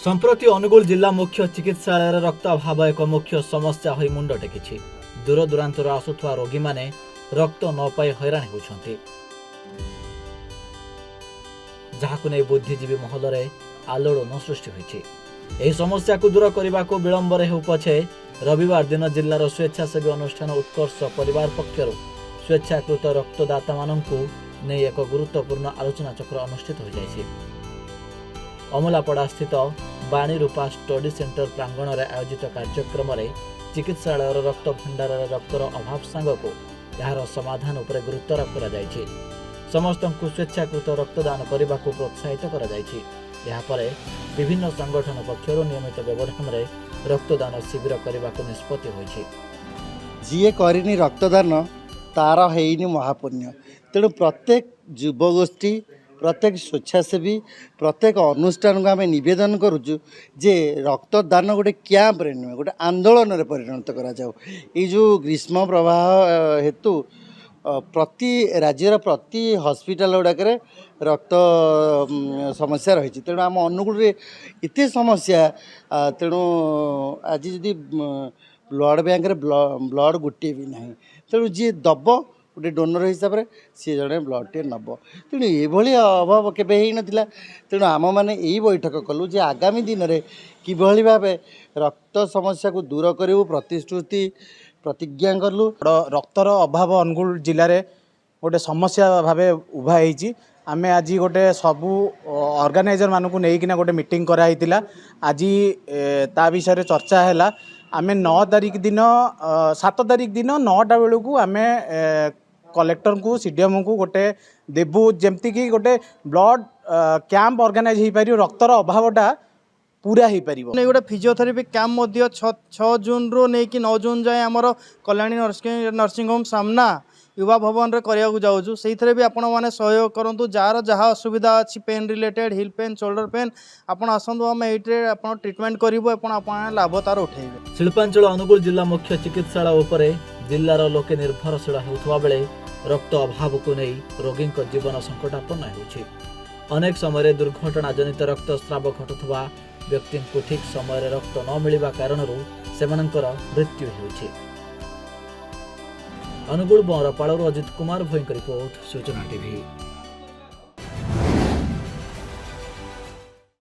संप्रति अनुगुल जिला मुख्य चिकित्सालय रक्त अभाव एक मुख्य समस्या होई मुंड टेकिछि। दूर दूरांतर आसुथुवा रोगी माने रक्त न पाई हैरान होउछन्ति, जहाकु नै बुद्धिजीवी महलरे आलोड़न सृष्टि होइछि। एही समस्या को दूर करने को विलंब हेउ पछे रविवार दिन जिलार स्वेच्छासेवी अनुष्ठान उत्कर्ष परिवार पक्षर स्वेच्छाकृत रक्तदाता माननकु नै एक गुरुत्वपूर्ण आलोचना चक्र अनुष्ठित हो जाइछि। अमलापड़ा स्थित बाणी रूपा स्टडी सेंटर प्रांगण में आयोजित कार्यक्रम में चिकित्सालय रक्त भंडार रक्तर अभाव सांगक यार समाधान उपरे गुरुत्वारोप करा समस्त स्वेच्छाकृत रक्तदान करने को प्रोत्साहित कर विभिन्न संगठन पक्षर नियमित व्यवधान में रक्तदान शिविर करने को निष्पत्ति होइछि। जी करनी रक्तदान तार है महापुण्य। तेणु प्रत्येक युवगोष्ठी प्रत्येक स्वेच्छासेवी प्रत्येक अनुष्ठान को आम नवेदन करुचु जे रक्तदान गोटे कैंप रे नुहे गोटे आंदोलन रे परिणत करा जाऊ। ये जो ग्रीष्म प्रवाह हेतु प्रति राज्यर प्रति हॉस्पिटल गुड़ाक रक्त समस्या रही। तेणु आम अनुगुल रे इतने समस्या तेणु आज जदि ब्लड बैंक रे ब्लड गोटे भी ना तेणु जी दब गोटे डोनर हिसाब से सी जड़े ब्लड टे नब। तेणु ये अभाव केवे ही नाला। तेणु आम मैंने यही बैठक कलु जे आगामी दिन में किभली भाव रक्त समस्या को दूर करूँ प्रतिश्रुति प्रतिज्ञा कलु। रक्तर अभाव अनुगुल जिले में गोटे समस्या भाव उभा होती। आम आज गोटे सबू ऑर्गेनाइजर मानक नहीं गोटे मीटिंग कराई आज ता विषय चर्चा है। आम 9 तारिख दिन 7 तारिख दिन 9टा बेलू आम कलेक्टर को सीडीएम को गोटे देबू जमती कि गोटे ब्लड कैंप ऑर्गेनाइज हो पार रक्तर अभावटा पूरा हो पार। गोटे फिजियोथेरापी कैंप 6 जून रू नहीं कि 9 जून जाए आमर कल्याणी नर्सिंग होम सामना युवा भवन रे करिया जाऊँ से भी आपण मैंने सहयोग करूँ। जार जहाँ असुविधा अच्छी पेन रिलेटेड हिल पेन शोल्डर पेन आपण आसतु आम ये ट्रिटमेंट करूँ लाभ तार उठेबे। शिल्पांचल अनुगुल जिला मुख्य चिकित्सालय उपरे जिलार लोके निर्भरशील होउथवा बेले रक्त अभाव को नहीं रोगी जीवन संकटापन्न होउछि। अनेक समय दुर्घटना जनित रक्तस्राव घटुवा व्यक्ति को ठीक समय रक्त न मिलवा कारण सेमानंकर मृत्यु होउछि। अनुगुल बरपाड़ अजित कुमार भोईଙ୍କ रिपोर्ट सूचना टीवी।